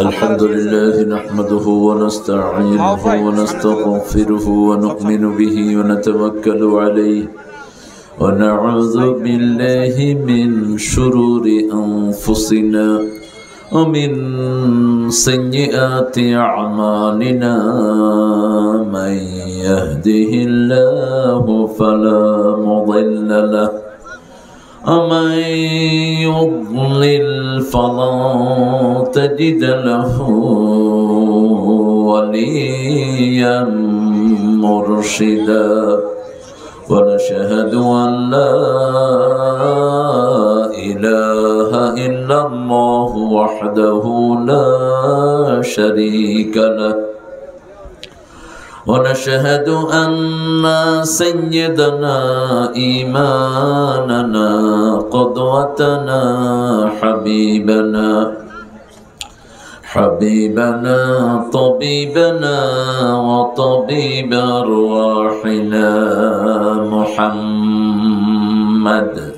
الحمد لله نحمده ونستعينه ونستغفره ونؤمن به ونتوكل عليه ونعوذ بالله من شرور أنفسنا ومن سيئات أعمالنا من يهده الله فلا مضل له ومن يضلل فلا تجد له وليا مرشدا ونشهد أن لا إله إلا الله وحده لا شريك له ونشهد أن سيدنا إيماننا قدوتنا حبيبنا طبيبنا وطبيب أرواحنا محمد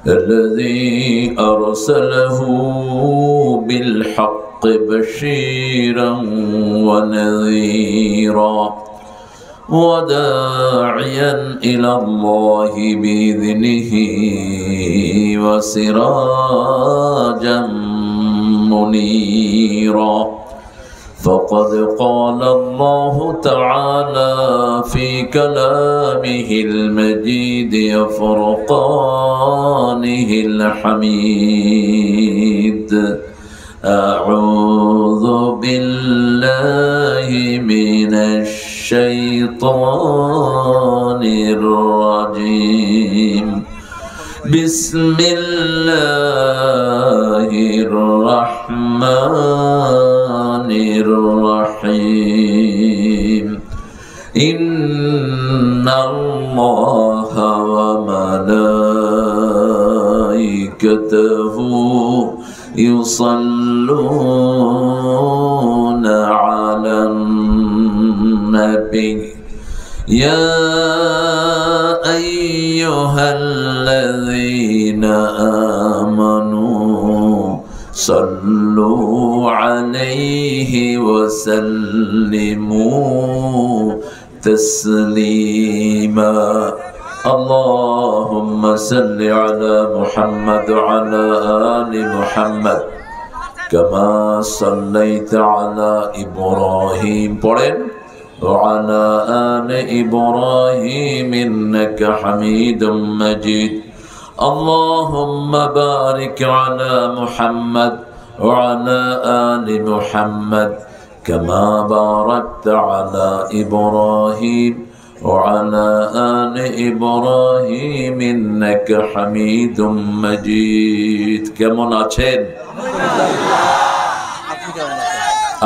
الذي أرسله بالحق بشيرا ونذيرا وداعيا إلى الله بإذنه وسراجا منيرا فقد قال الله تعالى في كلامه المجيد وفرقانه الحميد أعوذ بالله من الشيطان الرجيم بسم الله الرحمن الرحيم إن الله وملائكته يصلون على النبي يا أيها الذين آمنوا صلوا عليه وسلموا تسليما اللهم صل على محمد وعلى آل محمد كما صليت على إبراهيم وعلى آل إبراهيم إنك حميد مجيد اللهم بارك على محمد وعلى آل محمد كما باركت على إبراهيم وعلى آل إبراهيم إنك حميد مجيد কেমন আছেন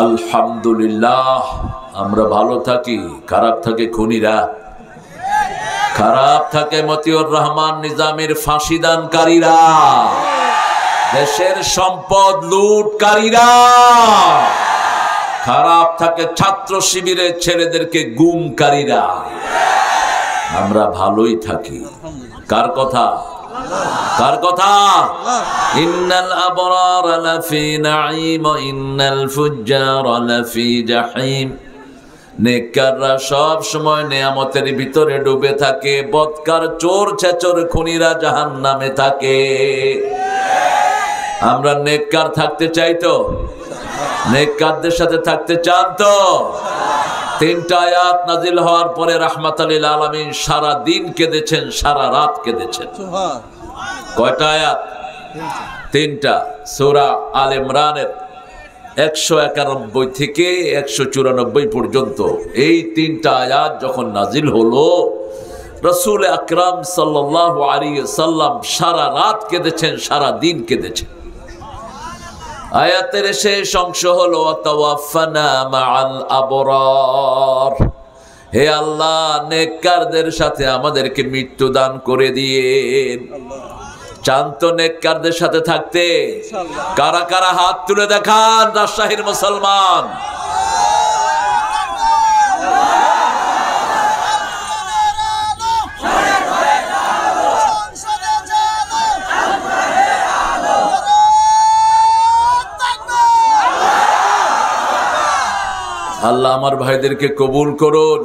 আলহামদুলিল্লাহ আমরা ভালো থাকি খারাপ থাকে খুনিরা খারাপ থাকে মতিউর রহমান নিজামীর ফাঁসিদানকারীরা দেশের সম্পদ লুটকারীরা খারাপ থাকে ছাত্র শিবিরের ছেলেদেরকে গুমকারীরা আমরা ভালোই থাকি কার কথা ইন্নাল আবরার লাফি নাঈম ওয়া ইন্নাল ফুজ্জার লাফি জাহিম নেককাররা সব সময় নিয়ামতের ভিতরে ডুবে থাকে বদকার চোর ছেচর খুনিরা জাহান্নামে থাকে আমরা নেককার থাকতে চাই তো নেককারদের সাথে থাকতে চান তো তিনটা আয়াত নাজিল হওয়ার পরে রাহমাতাল লিল আলামিন সারা দিন কেঁদেছেন সারা রাত কেঁদেছেন কয়টা আয়াত তিনটা সূরা আল ইমরানের 191 থেকে 194 পর্যন্ত এই তিনটা আয়াত যখন নাজিল হলো রাসূল আকরাম সাল্লাল্লাহু আলাইহি সাল্লাম সারা রাত কেঁদেছেন সারা দিন কেঁদেছেন আয়াতের শেষ অংশ হলো তাওয়াফানা মাআল আবরার হে আল্লাহ নেককারদের সাথে আমাদেরকে মৃত্যু দান করে দিয়েন চান তো নেককারদের সাথে থাকতে কারা কারা হাত তুলে দেখান রাজশাহীর মুসলমান আল্লাহ আমার ভাইদেরকে কবুল করুন।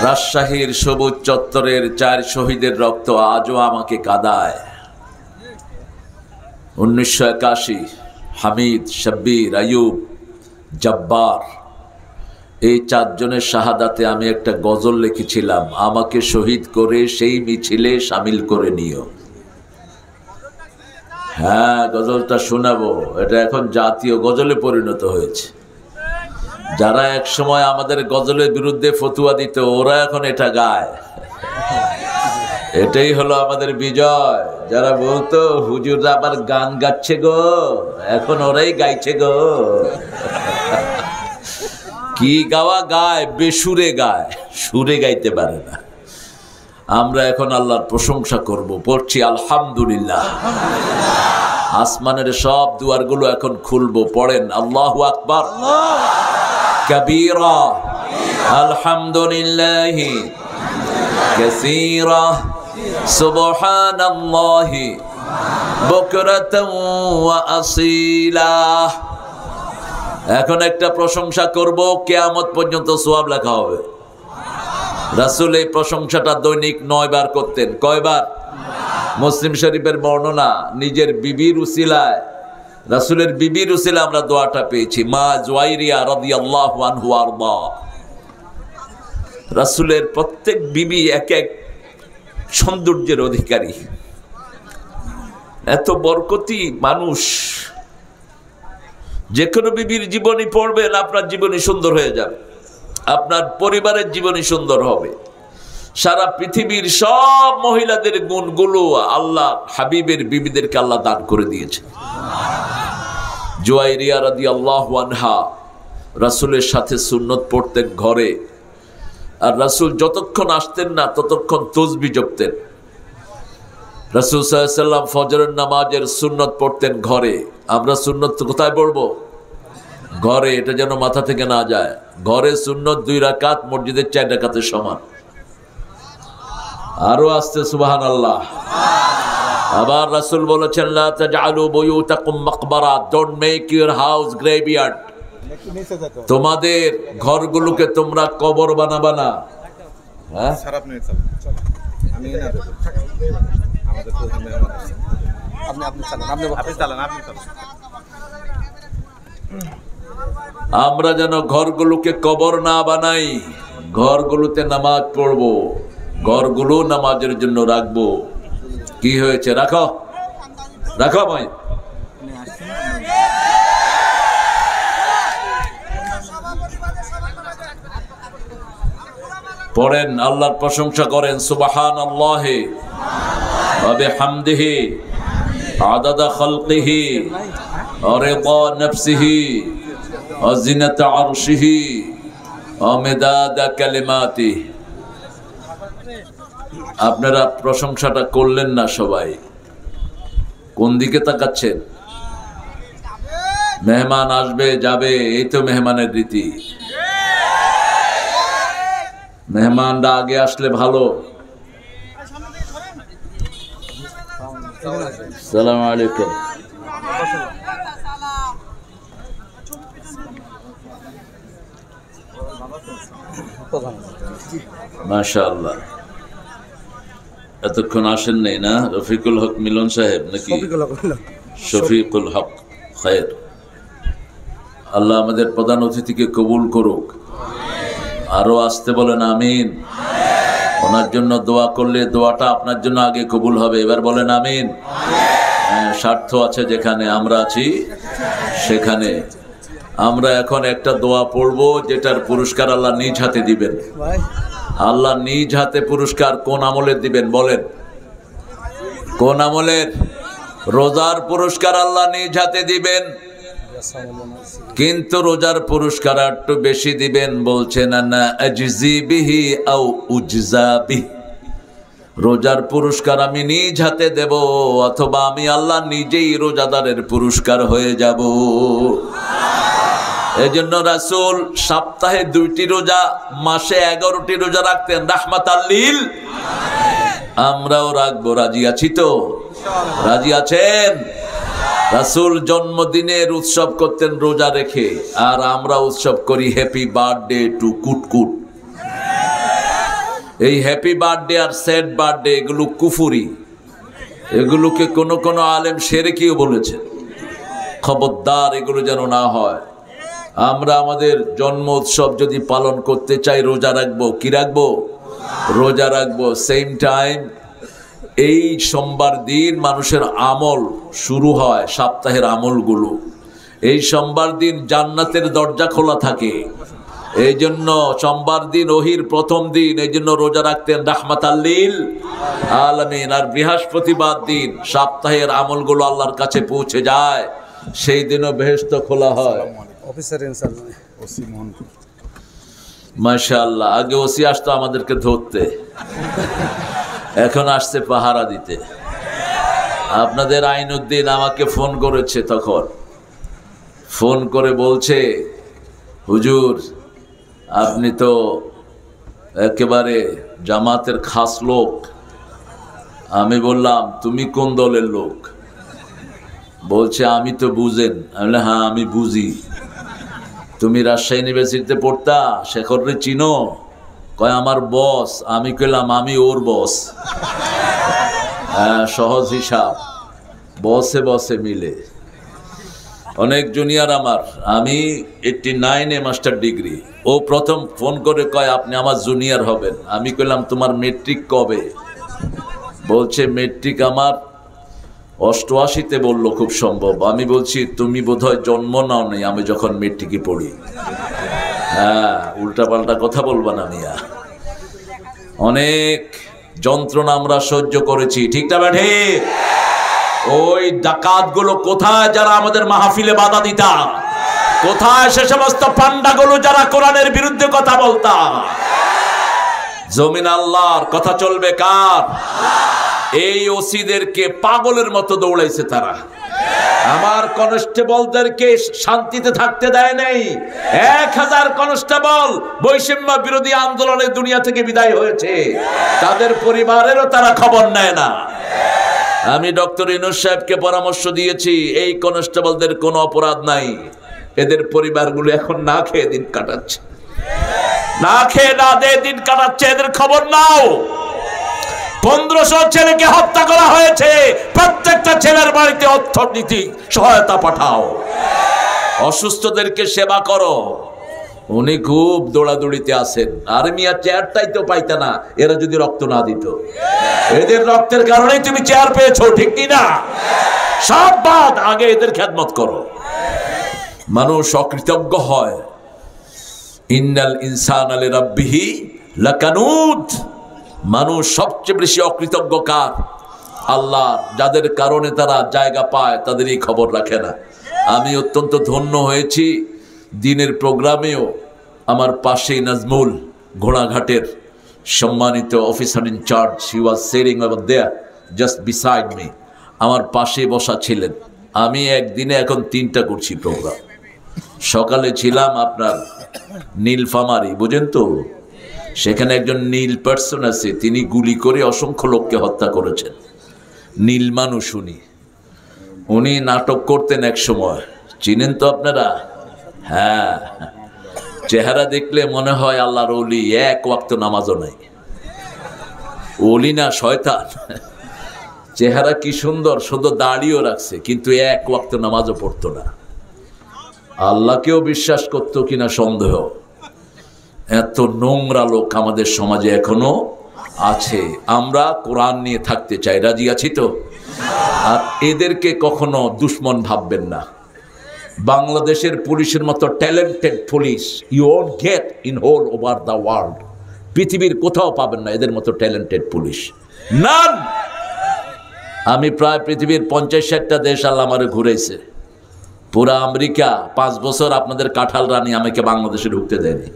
রাজশাহীর সবুজ চত্বরের 4 শহীদের রক্ত আজও আমাকে কাঁদায়। 1981 হামিদ, শব্বির, আয়ুব, জব্বার, এই 4 জনের শাহাদাতে আমি একটা গজল লিখেছিলাম, আমাকে শহীদ করে সেই মিছিলে শামিল করে নিও। হ্যাঁ, গজলটা শোনাবো। এটা এখন জাতীয় গজলে পরিণত হয়েছে। যারা এক সময় আমাদের গজলের বিরুদ্ধে ফতুয়া দিত, ওরা এখন এটা গায়। এটাই হলো আমাদের বিজয়। যারা বলতো হুজুররা আবার গান গাচ্ছে গো, এখন ওরাই গাইছে গো। কি গাওয়া গায়, বেসুরে গায়, সুরে গাইতে পারে না। আমরা এখন আল্লাহর প্রশংসা করব, পড়ছি আলহামদুলিল্লাহ। আসমানের সব দুয়ারগুলো এখন খুলবো, পড়েন আল্লাহু আকবার কাবীরা, আলহামদুলিল্লাহি কাসীরা, সুবহানাল্লাহি বুকরাতাও ওয়া আসীলা। এখন একটা প্রশংসা করব, কিয়ামত পর্যন্ত সওয়াব লেখা হবে। রাসূল এই প্রশংসাটা দৈনিক 9 বার করতেন। কয়বার? মুসলিম শরীফের বর্ণনা, নিজের বিবির উসিলায়, রাসূলের বিবির উসিলায় আমরা দোয়াটা পেয়েছি। মা জুয়াইরিয়া রাদিয়াল্লাহু আনহু আরদা। রাসূলের প্রত্যেক বিবি এক এক সৌন্দর্যের অধিকারী, এত বরকতি মানুষ। যে কোনো বিবির জীবনী পড়বেন, আপনার জীবনী সুন্দর হয়ে যাবে, আপনার পরিবারের জীবনী সুন্দর হবে। সারা পৃথিবীর সব মহিলাদের গুণগুলো আল্লাহ হাবিবের বিবিদেরকে আল্লাহ দান করে দিয়েছে। জুয়াইরিয়া রাদিয়াল্লাহু আনহা রাসূলের সাথে সুন্নত পড়তেন ঘরে, আর রাসূল যতক্ষণ আসতেন না ততক্ষণ তাসবিহ জপতেন। রাসূল সাল্লাল্লাহু আলাইহি ওয়াসাল্লাম ফজরের নামাজের সুন্নত পড়তেন ঘরে। আমরা সুন্নত কোথায় পড়বো? ঘরে। এটা যেন মাথা থেকে না যায়। ঘরে সুন্নত 2 রাকাত, মসজিদের 4 রাকাতের সমান। আরো আসতে সুবহানাল্লাহ। আবার রাসূল বলেছেন, লা তাজআলু বুয়ুতাকুম মাকবারা, ডোন্ট মেক ইউর হাউস গ্রেভইয়ার্ড। তোমাদের ঘরগুলোকে তোমরা কবর বানাবা না। হ্যাঁ, আমরা যেন ঘরগুলোকে কবর না বানাই, ঘরগুলোতে নামাজ পড়বো, ঘরগুলো নামাজের জন্য রাখবো। কি হয়েছে? রাখো রাখো ভাই। পড়েন, আল্লাহর প্রশংসা করেন। সুবহানাল্লাহি ওয়া বিহামদিহি আদাদা খালকিহি ওয়া রিদা নাফসিহি ওয়া জিনাতা আরশিহি ওয়া মিদাদা কালিমাতিহি। আপনারা প্রশংসাটা করলেন না সবাই? কোন দিকে তাকাচ্ছেন? মেহমান আসবে যাবে, এই তো মেহমানের রীতি। মেহমানরা আগে আসলে ভালো। আসসালামু আলাইকুম। মাশাআল্লাহ। এতক্ষণ আসেন নাই না? রফিকুল হক মিলন সাহেব নাকি? শফিকুল হক, খায়ের। আল্লাহ আমাদের প্রধান অতিথিকে কবুল করুক। আরো আসতে বলেন আমিন। ওনার জন্য দোয়া করলে দোয়াটা আপনার জন্য আগে কবুল হবে। এবার বলেন আমিন। হ্যাঁ, স্বার্থ আছে যেখানে, আমরা আছি সেখানে। আমরা এখন একটা দোয়া পড়বো, যেটার পুরস্কার আল্লাহ নিজ হাতে দিবেন। আল্লাহ নিজ হাতে পুরস্কার কোন আমলের দিবেন বলেন? কোন আমলের? রোজার পুরস্কার আল্লাহ নিজ হাতে দিবেন, কিন্তু রোজার পুরস্কার একটু বেশি দিবেন। বলছেন না আজজি বিহি আও উজজা বিহি, রোজার পুরস্কার আমি নিজ হাতে দেব, অথবা আমি আল্লাহ নিজেই রোজাদারের পুরস্কার হয়ে যাব। এজন্য রাসূল সপ্তাহে 2টি রোজা, মাসে 11টি রোজা রাখতেন রাহমাতাল লিল। আমরাও রাখবো। রাজি আছি তো? রাজি আছেন? রাসূল জন্মদিনের উৎসব করতেন রোজা রেখে, আর আমরা উৎসব করি হ্যাপি বার্থডে টু কুটকুট। এই হ্যাপি বার্থডে আর স্যাড বার্থডে এগুলো কুফুরি, এগুলোকে কোনো কোনো আলেম শিরকিও বলেছেন। খবরদার এগুলো যেন না হয়। আমরা আমাদের জন্ম উৎসব যদি পালন করতে চাই রোজা রাখবো। কি রাখবো? রোজা রাখবো। সেম টাইম এই সোমবার দিন মানুষের আমল শুরু হয়, সপ্তাহের আমলগুলো। এই সোমবার দিন জান্নাতের দরজা খোলা থাকে, এই জন্য সোমবার দিন ওহির প্রথম দিন, এই জন্য রোজা রাখতেন রাহমাতাল লিল আলামিন। আর বৃহস্পতিবার দিন সপ্তাহের আমলগুলো আল্লাহর কাছে পৌঁছে যায়, সেই দিনও বেহেশত খোলা হয়। মাশাআল্লাহ, আগে ওসি আসতো আমাদেরকে ধরতে, এখন আসছে পাহারা দিতে। আপনাদের আইনউদ্দিন আমাকে ফোন করেছে, তখন ফোন করে বলছে, হুজুর আপনি তো একেবারে জামাতের খাস লোক। আমি বললাম তুমি কোন দলের লোক? বলছে আমি তো বুঝেন। আমি বললাম হ্যাঁ আমি বুঝি। তুমি রাজশাহী ইউনিভার্সিটিতে পড়তা, শেখরে চিনো? কয় আমার বস। আমি কইলাম আমি ওর বস। হ্যাঁ সহজ হিসাব, বসে বসে মিলে। অনেক জুনিয়র আমার, আমি 89-এ মাস্টার ডিগ্রি। ও প্রথম ফোন করে কয় আপনি আমার জুনিয়র হবেন। আমি কইলাম তোমার মেট্রিক কবে? বলছে মেট্রিক আমার 88-তে বললো খুব সম্ভব। আমি বলছি তুমি বোধহয় জন্ম নাও নেই আমি যখন মেট্রিকে পড়ি। হ্যাঁ উল্টা পাল্টা কথা বলবা না মিয়া। অনেক যন্ত্রণা আমরা সহ্য করেছি, ঠিক না বেঠে? ওই ডাকাত গুলো কোথায় যারা আমাদের মাহফিলে বাধা দিতা? কোথায় সে সমস্ত পান্ডাগুলো যারা কোরআনের বিরুদ্ধে কথা বলতা? জমিন আল্লাহর, কথা চলবে কার? এই ওসিদেরকে পাগলের মতো দৌড়াইছে তারা। আমার কনস্টেবলদেরকে শান্তিতে থাকতে দেয় নাই। 1000 কনস্টেবল বৈষম্য বিরোধী আন্দোলনে দুনিয়া থেকে বিদায় হয়েছে, তাদের পরিবারেরও তারা খবর নেয় না। আমি ডক্টর ইউনূস সাহেবকে পরামর্শ দিয়েছি, এই কনস্টেবলদের কোনো অপরাধ নাই, এদের পরিবারগুলো এখন না খেয়ে দিন কাটাচ্ছে, না খেয়ে না দিয়ে দিন কাটাচ্ছে। এদের খবর নাও। 1500 ছেলেকে হত্যা করা হয়েছে, প্রত্যেকটা ছেলের বাড়িতে অর্থনৈতিক সহায়তা পাঠাও, অসুস্থদেরকে সেবা করো। উনি খুব দৌড়াদৌড়িতে আছেন। আর মিয়া চেয়ারটাই তো পাইতা না এরা যদি রক্ত না দিত। এদের রক্তের কারণেই তুমি চেয়ার পেয়েছো, ঠিক কি না? সব বাদ, আগে এদের খেদমত করো। মানুষ অকৃতজ্ঞ হয়। ইন্নাল ইনসানা লিরাব্বিহি লাকানুত। মানুষ সবচেয়ে বেশি অকৃতজ্ঞ কার? আল্লাহ। যাদের কারণে তারা জায়গা পায় তাদেরই খবর রাখে না। আমি অত্যন্ত ধন্য হয়েছি, দিনের প্রোগ্রামেও আমার পাশেই নাজমুল ঘোড়াঘাটের সম্মানিত officer in charge, he was sitting over there just beside me, আমার পাশে বসা ছিলেন। আমি একদিনে এখন 3টা করছি প্রোগ্রাম। সকালে ছিলাম আপনার নীলফামারী, বুঝেন তো? সেখানে একজন নীল পার্সন আছে, তিনি গুলি করে অসংখ্য লোককে হত্যা করেছেন। নীল মানুষ উনি নাটক করতেন এক সময়, চিনেন তো আপনারা? হ্যাঁ, চেহারা দেখলে মনে হয় আল্লাহর ওলি, এক ওয়াক্ত নামাজও নাই। ওলি না শয়তান। চেহারা কি সুন্দর, শুধু দাড়িও রাখছে, কিন্তু এক ওয়াক্ত নামাজও পড়তো না। আল্লাহকেও বিশ্বাস করতো কিনা সন্দেহ। এত নোংরা লোক আমাদের সমাজে এখনো আছে। আমরা কোরআন নিয়ে থাকতে চাই, রাজি আছি তো? আর এদেরকে কখনো দুশ্মন ভাববেন না। বাংলাদেশের পুলিশের মতো talented police you won't get in whole over the world. পৃথিবীর কোথাও পাবেন না এদের মতো ট্যালেন্টেড পুলিশ, নান। আমি প্রায় পৃথিবীর 50-60টা দেশ আল্লাহ আমারে ঘুরেছে। পুরা আমেরিকা 5 বছর আপনাদের কাঁঠাল রানী আমাকে বাংলাদেশে ঢুকতে দেয়নি।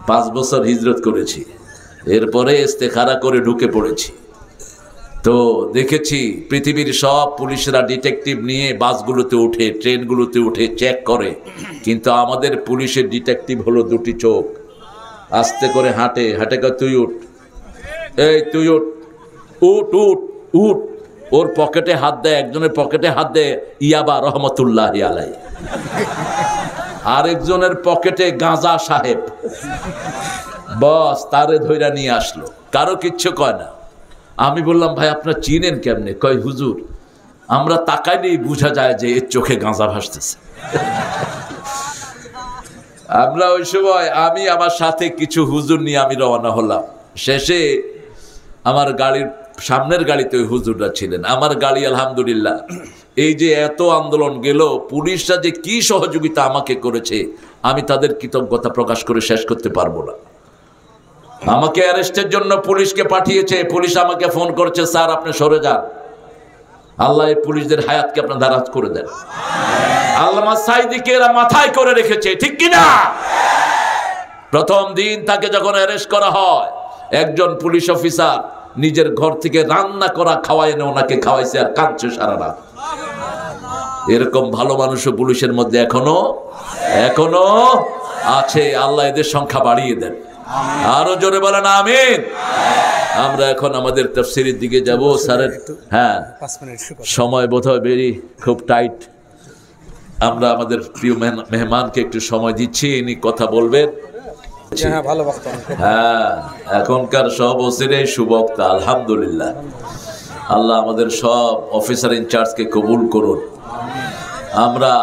5 বছর হিজরত করেছি, এরপরে ইস্তেখারা করে ঢুকে পড়েছি। তো দেখেছি পৃথিবীর সব পুলিশরা ডিটেকটিভ নিয়ে বাসগুলোতে উঠে, ট্রেনগুলোতে উঠে চেক করে, কিন্তু আমাদের পুলিশের ডিটেকটিভ হলো 2টি চোখ। আস্তে করে হাঁটে, হাঁটে কয় তুই উঠ, এই তুই উঠ, উঠ উঠ উঠ। ওর পকেটে হাত দেয়, একজনের পকেটে হাত দেয় ইয়াবা রহমতুল্লাহি আলাই, আরেকজনের পকেটে গাঁজা সাহেব। বস তারে ধইরা নিয়ে আসলো, কারো কিচ্ছু কয় না। আমি বললাম ভাই আপনার চিনেন কেমনে? কয় হুজুর আমরা তাকাইলেই বোঝা যায় যে এর চোখে গাঁজা ভাসতেছে। আমরা ওই সময় আমি আমার সাথে কিছু হুজুর নিয়ে আমি রওনা হলাম। শেষে আমার গাড়ির সামনের গাড়িতে ওই হুজুররা ছিলেন। আমার গাড়ি আলহামদুলিল্লাহ এই যে এত আন্দোলন গেল, পুলিশরা যে কি সহযোগিতা আমাকে করেছে আমি তাদের কৃতজ্ঞতা প্রকাশ করে শেষ করতে পারবো না। আমাকে অ্যারেস্টের জন্য পুলিশকে পাঠিয়েছে, পুলিশ আমাকে ফোন করেছে স্যার আপনি সরে যান। আল্লাহ এই পুলিশদের হায়াতকে আপনার দারাজ করে দেন। আল্লামা সাইদিকে এরা মাথায় করে রেখেছে, ঠিক কিনা? প্রথম দিন তাকে যখন অ্যারেস্ট করা হয়, একজন পুলিশ অফিসার নিজের ঘর থেকে রান্না করা খাওয়াই এনে ওনাকে খাওয়াইছে আর কাঁদছে সারা রাত। এরকম ভালো মানুষও পুলিশের মধ্যে এখনো আছে। আল্লাহ এদের সংখ্যা বাড়িয়ে দেন। আরো জোরে বলেন আমিন। আমরা এখন আমাদের তাফসীরের দিকে যাব। স্যারের হ্যাঁ সময় বোধহয় খুব টাইট। আমরা আমাদের প্রিয় মেহমানকে একটু সময় দিচ্ছি, ইনি কথা বলবেন। হ্যাঁ এখনকার সব ওসিরে সুবক্তা আলহামদুলিল্লাহ। আল্লাহ আমাদের সব অফিসার ইনচার্জকে কবুল করুন। আমরা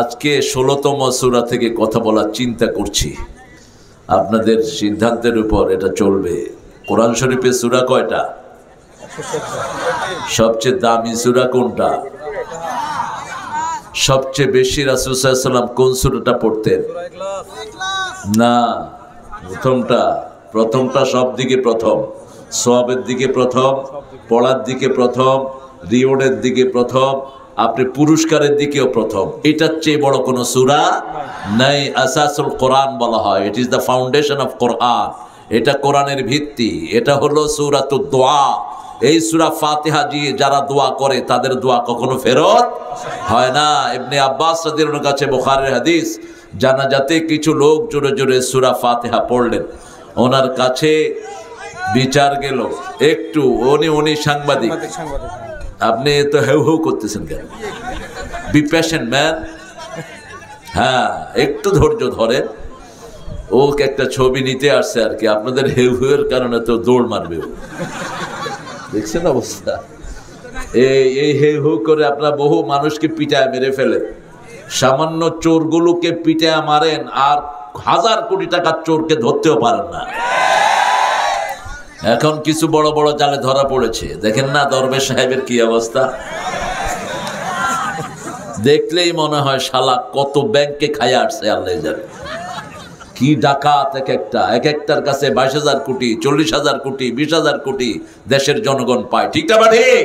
আজকে 16তম সূরা থেকে কথা বলার চিন্তা করছি, আপনাদের সিদ্ধান্তের উপর এটা চলবে। কোরআন শরীফের সূরা কয়টা? সবচেয়ে দামি সূরা কোনটা? সবচেয়ে বেশি রাসূল সাল্লাল্লাহু আলাইহি ওয়াসাল্লাম কোন সূরাটা পড়তেন? না, প্রথমটা সব দিকে প্রথম, সওয়াবের দিকে প্রথম, পড়ার দিকে প্রথম, রিওয়ার্ডের দিকে প্রথম, আপনি পুরস্কারের দিকেও প্রথম। এটার চেয়ে বড় কোনো সূরা নাই। আসাসুল কোরআন বলা হয়, it is the foundation of Quran. এটা কোরআনের ভিত্তি। এটা হলো সূরাতুদ দোয়া। এই সূরা ফাতিহা দিয়ে যারা দোয়া করে তাদের দোয়া কখনো ফেরত হয় না। ইবনে আব্বাস রাদিয়াল্লাহু আনহু কাছে বুখারীর হাদিস, জানাজাতে কিছু লোক জোরে জোরে সূরা ফাতিহা পড়লেন, ওনার কাছে বিচার গেল একটু, উনি সাংবাদিক, আপনি তো হেউ হেউ করতেছেন কেন? Be patient man. হ্যাঁ একটু ধৈর্য ধরেন, ও একটা ছবি নিতে আসছে আর কি, আপনাদের হেউ হেউয়ের কারণে তো দৌড় মারবে। দেখছেন অবস্থা? এই হেউ হেউ করে আপনার বহু মানুষকে পিটায় মেরে ফেলে। সামান্য চোরগুলোকে পিটায় মারেন আর 1000 কোটি টাকার চোরকে ধরতেও পারেন না। এখন কিছু বড় বড় জালে ধরা পড়েছে, দেখেন না দরবেশ সাহেবের কি অবস্থা। দেখলেই মনে হয় শালা কত ব্যাংকে খাইয়া আসছে আল্লাহ জানে। কি ডাকাত এক একটার কাছে 22,000 কোটি, 40,000 কোটি, 20,000 কোটি দেশের জনগণ পায়, ঠিক না? ঠিক।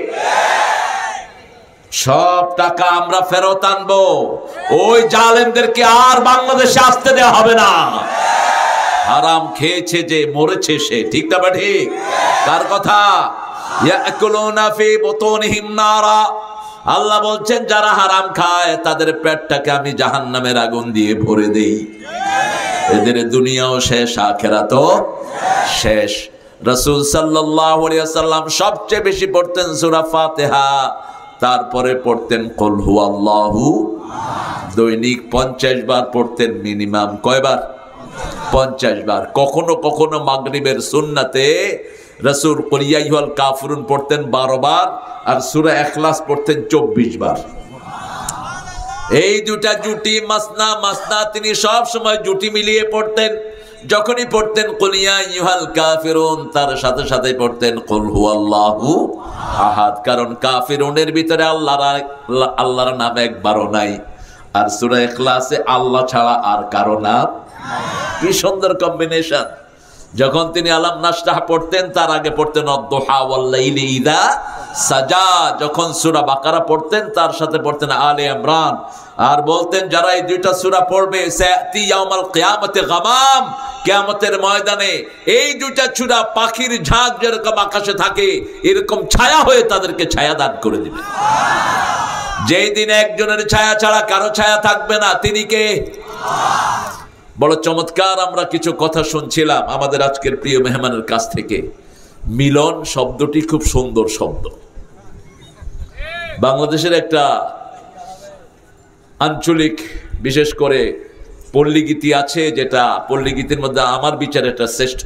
সব টাকা আমরা ফেরত আনবো। ওই জালেমদেরকে আর বাংলাদেশে আসতে দেওয়া হবে না। হারাম খেয়েছে যে মরেছে সে, ঠিক না? ঠিক। কার কথা? ইয়াকুলুনা ফি বুতুনিহিম নারা। আল্লাহ বলছেন যারা হারাম খায় তাদের পেটটাকে আমি জাহান্নামের আগুন দিয়ে ভরে দেই। এদের দুনিয়াও শেষ, আখিরাতও শেষ। রাসূল সাল্লাল্লাহু আলাইহি ওয়াসাল্লাম সবচেয়ে বেশি পড়তেন সূরা ফাতিহা, তারপরে পড়তেন কুল হুয়াল্লাহু। দৈনিক 50 বার পড়তেন মিনিমাম। কয়বার? 50 বার। কখনো কখনো মাগরিবের সুন্নাতে রাসূল কুল ইয়া আইয়ুহাল কাফিরুন পড়তেন 12 বার, আর সূরা ইখলাস পড়তেন 24 বার। এই দুটা জুটি মাসনা তিনি সব সময় জুটি মিলিয়ে পড়তেন। যখনই পড়তেন কুল ইয়া আইয়ুহাল কাফিরুন, তার সাথে সাথে পড়তেন কুল হুয়াল্লাহু আহাদ। কারণ কাফিরুনের ভিতরে আল্লাহর নাম একবারও নাই, আর সূরা ইখলাসে আল্লাহ ছাড়া আর কারো নাম। কি সুন্দর কম্বিনেশন। যখন তিনি আলাম নাশরাহ পড়তেন তার আগে পড়তেন আদ-দুহা ওয়াল লাইলি ইযা সাজা। যখন সূরা বাকারা পড়তেন তার সাথে পড়তেন আলে ইমরান। আর বলতেন যারা এই দুইটা সূরা পড়বে সায়াতি ইয়াউমাল কিয়ামতি গামাম, কিয়ামতের ময়দানে এই দুইটা সূরা পাখির ঝাঁক যেরকম আকাশে থাকে এরকম ছায়া হয়ে তাদেরকে ছায়া দান করে দিবে। যেই দিন একজনের ছায়া ছাড়া কারো ছায়া থাকবে না, তিনি কে? বড় চমৎকার আমরা কিছু কথা শুনছিলাম আমাদের আজকের প্রিয় মেহমানের কাছ থেকে। মিলন শব্দটি খুব সুন্দর শব্দ। বাংলাদেশের একটা আঞ্চলিক বিশেষ করে পল্লীগীতি আছে, যেটা পল্লীগীতির মধ্যে আমার বিচার এটা শ্রেষ্ঠ।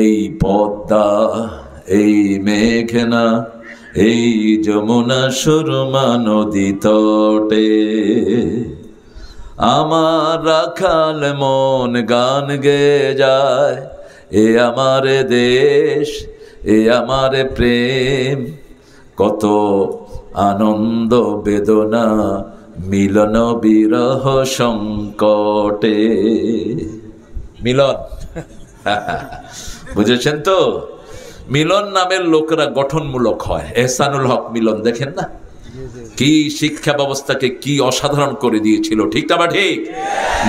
এই পদ্মা, এই মেঘনা, এই যমুনা সুরমা নদী তটে আমার রাখাল মন গান গেয়ে যায়। এ আমার দেশ, এ আমার প্রেম, কত আনন্দ বেদনা মিলন বিরহ সংকটে। মিলন বুঝেছেন তো? মিলন নামের লোকেরা গঠনমূলক হয়। এহসানুল হক মিলন দেখেন না, কি শিক্ষা ব্যবস্থাকে কি অসাধারণ করে দিয়েছিল, ঠিক না? ঠিক।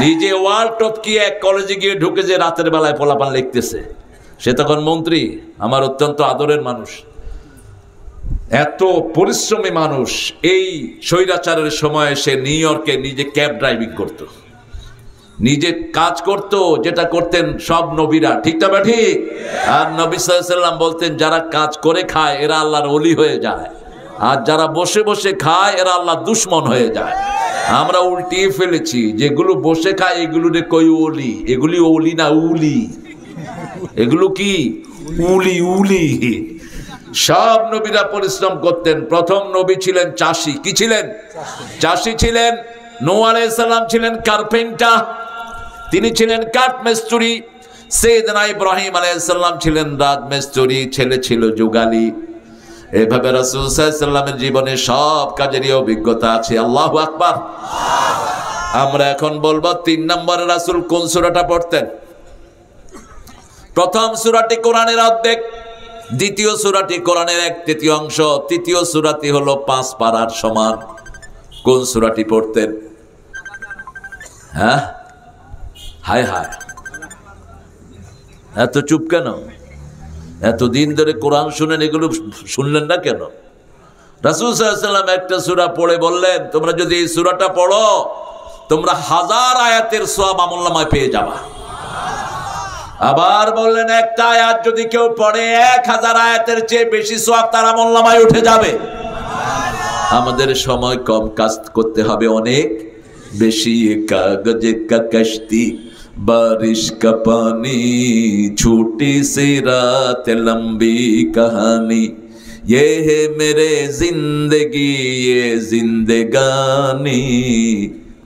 নিজে ওয়াল টপকিয়ে এক কলেজে গিয়ে ঢুকেছে, রাতের বেলায় পোলাপান লিখতেছে। সে তখন মন্ত্রী, আমার অত্যন্ত আদরের মানুষ, এত পরিশ্রমী মানুষ। এই স্বৈরাচারের সময় সে নিউ ইয়র্কে নিজে ক্যাব ড্রাইভিং করত, নিজে কাজ করত, যেটা করতেন সব নবীরা, ঠিক না? ঠিক। আর নবী সাল্লাল্লাহু আলাইহি ওয়াসাল্লাম বলতেন, যারা কাজ করে খায় এরা আল্লাহর ওলি হয়ে যায়, আর যারা বসে বসে খায় এরা আল্লাহর দুশমন হয়ে যায়। আমরা উল্টিয়ে ফেলেছি, যেগুলো বসে খায় এগুলো রে কই ওলি, এগুলি ওলি না উলি, এগুলো কি উলি উলি। সব নবীরা পরিশ্রম করতেন। প্রথম নবী ছিলেন চাষী। কি ছিলেন? চাষী ছিলেন। নূহ আলাইহিস সালাম ছিলেন কার্পেন্টার, তিনি ছিলেন কাঠমিস্ত্রি। সাইয়েদনা ইব্রাহিম আলাইহিস সালাম ছিলেন রাজমিস্ত্রি, ছেলে ছিল যুগালী। এভাবে রাসূল সাল্লাল্লাহু আলাইহি ওয়াসাল্লামের জীবনে সব কাজেরই অভিজ্ঞতা আছে। আল্লাহু আকবার। আমরা এখন বলবো 3 নম্বরে রাসূল কোন সূরাটা পড়তেন? প্রথম সূরাটি কোরআনের অর্ধেক, দ্বিতীয় সূরাটি কোরআনের 1/3 অংশ, তৃতীয় সূরাটি হলো 5 পারার সমান। কোন সূরাটি পড়তেন? হ্যাঁ, হায় হায়, এত চুপ কেন? এতদিন ধরে কোরআন শুনেন, এগুলো শুনলেন না কেন? রাসূল সাল্লাল্লাহু আলাইহি ওয়াসাল্লাম একটা সূরা পড়ে বললেন, তোমরা যদি এই সূরাটা পড়ো তোমরা 1000 আয়াতের সওয়াব আমলনামায় পেয়ে যাবা। আবার বললেন, একটা আয়াত যদি কেউ পড়ে 1000 আয়াতের চেয়ে বেশি সওয়াব তার আমলনামায় উঠে যাবে। আমাদের সময় কম, কাজ করতে হবে অনেক বেশি। কাগজে কা কश्ती बारिश का पानी, छोटी सी रात लंबी कहानी, ये है मेरे जिंदगी ये जिंदगानी।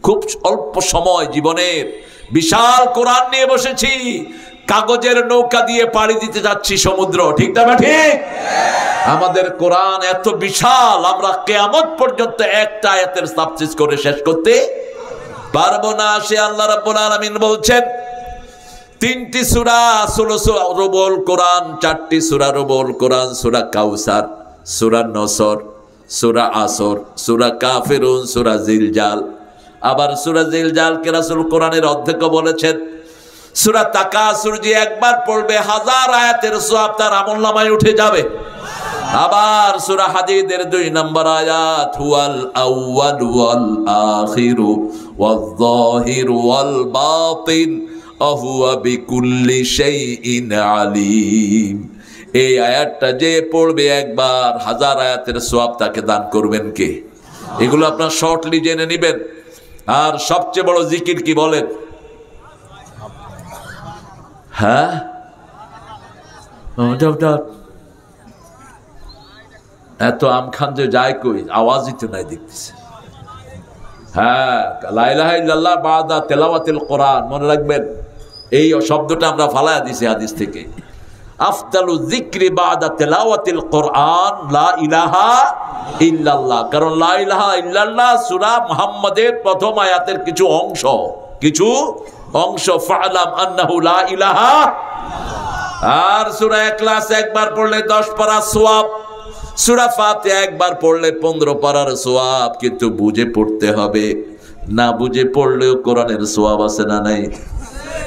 খুব অল্প সময় জীবনের বিশাল কোরআন নিয়ে বসেছি, কাগজের নৌকা দিয়ে পাড়ি দিতে যাচ্ছি সমুদ্র, ঠিক না? ঠিক। আমাদের কোরআন এত বিশাল, আমরা কিয়ামত পর্যন্ত একটা আয়াতের তাফসীর করে শেষ করতে পারবো না। সে আল্লাহ রাব্বুল আলামিন বলছেন, 3টি সূরা রুবুল কোরআন, 4টি সূরা রুবুল কোরআন, সূরা কাউসার, সূরা নসর, সূরা আসর, সূরা কাফিরুন, সূরা জিলজাল। আবার সূরা জিলজালকে রাসূল কোরআনের অর্ধেক বলেছেন। সূরা তাকাসুর যে একবার পড়বে 1000 আয়াতের সওয়াব তার আমলনামায় উঠে যাবে। আবার সূরা হাদীদের 2 নম্বর আয়াত, হুয়াল আউয়াল ওয়াল আখিরু ওয়াল যাহিরু ওয়াল বাতিন আহুয়া বিকুল্লি শাইইন আলিম। এই আয়াতটা যে পড়বে একবার, 1000 আয়াতের সওয়াব তাকে দান করবেন কে? এগুলো আপনার শর্টলি জেনে নেবেন। আর সবচেয়ে বড় জিকির কি বলেন? হ্যাঁ, এত আমখান যে যায় কই, আওয়াজই তো নাই দেখতেছে। হ্যাঁ, লা ইলাহা ইল্লাল্লাহ বাদা তেলাওয়াতিল কোরআন, মনে রাখবেন এই শব্দটা আমরা ফালায়া দিছি হাদিস থেকে। আফদালু যিকরি বাদা তেলাওয়াতিল কোরআন লা ইলাহা ইল্লাল্লাহ। কারণ লা ইলাহা ইল্লাল্লাহ সূরা মুহাম্মাদের প্রথম আয়াতের কিছু অংশ, ফা'লাম আন্নাহু লা ইলাহা। আর সূরা ইখলাস একবার পড়লে 10 পারা সওয়াব, সূরা ফাতিহা একবার পড়লে 15 পারার সওয়াব। কিন্তু বুঝে পড়তে হবে, না বুঝে পড়লেও কোরআনের সওয়াব আছে না নাই?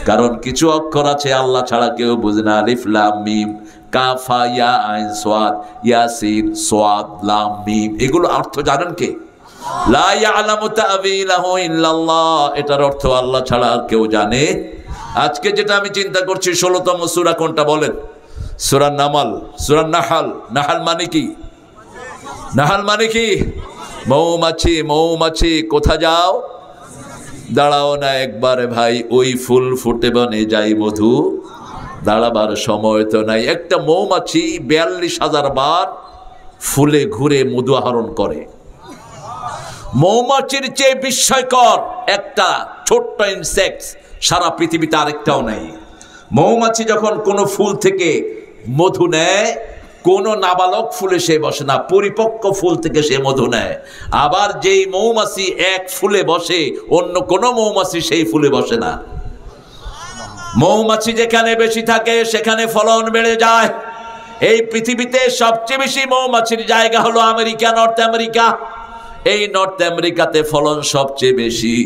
কারণ কিছু অক্ষর আছে আল্লাহ ছাড়া কেউ বুঝে না। আলিফ লাম মিম, কাফ হা ইয়া আইন সাদ, ইয়াসিন সাদ লাম মিম, এগুলো অর্থ জানেন কে? লা ইয়ালামু তা'ওয়িলাহু ইল্লাল্লাহ, এটার অর্থ আল্লাহ ছাড়া আর কেউ জানে। আজকে যেটা আমি চিন্তা করছি 16তম সূরা কোনটা বলেন? সূরা নামাল, সূরা নাহাল। নাহাল মানে কি? নাহাল মানে কি? মৌমাছি। মৌমাছি কোথা যাও? দাঁড়াও না একবারে ভাই, ওই ফুল ফুটে বনে যাই মধু, দাঁড়াবার সময় তো নাই। একটা মৌমাছি 42,000 বার ফুলে ঘুরে মধু আহরণ করে। মৌমাছির চেয়ে বিস্ময়কর একটা ছোট্ট ইনসেক্ট সারা পৃথিবীতে আরেকটাও নাই। মৌমাছি যখন কোনো ফুল থেকে মধু নেয়, কোনো নাবালক ফুলে সে বসে না, পরিপক্ক ফুল থেকে সে মধু নেয়। আবার যেই মৌমাছি এক ফুলে বসে, অন্য কোনো মৌমাছি সেই ফুলে বসে না। মৌমাছি যেখানে বেশি থাকে সেখানে ফলন বেড়ে যায়। এই পৃথিবীতে সবচেয়ে বেশি মৌমাছির জায়গা হলো আমেরিকা, নর্থ আমেরিকা। এই নর্থ আমেরিকাতে ফলন সবচেয়ে বেশি।